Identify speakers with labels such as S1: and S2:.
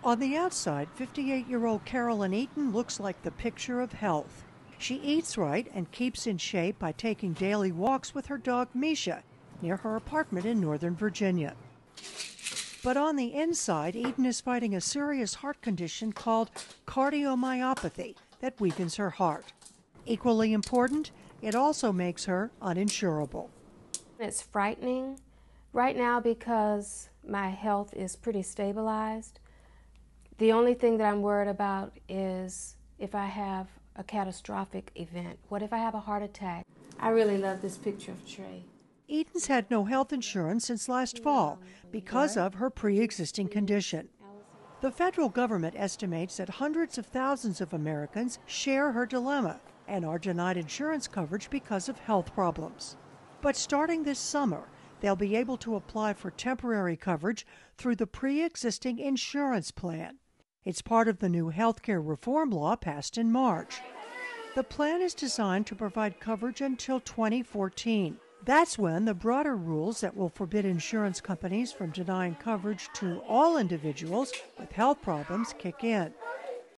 S1: On the outside, 58-year-old Carolyn Eaton looks like the picture of health. She eats right and keeps in shape by taking daily walks with her dog Misha near her apartment in Northern Virginia. But on the inside, Eaton is fighting a serious heart condition called cardiomyopathy that weakens her heart. Equally important, it also makes her uninsurable.
S2: It's frightening right now because my health is pretty stabilized. The only thing that I'm worried about is if I have a catastrophic event. What if I have a heart attack? I really love this picture of Trey.
S1: Eaton's had no health insurance since last fall because of her pre-existing condition. The federal government estimates that hundreds of thousands of Americans share her dilemma and are denied insurance coverage because of health problems. But starting this summer, they'll be able to apply for temporary coverage through the pre-existing insurance plan. It's part of the new health care reform law passed in March. The plan is designed to provide coverage until 2014. That's when the broader rules that will forbid insurance companies from denying coverage to all individuals with health problems kick in.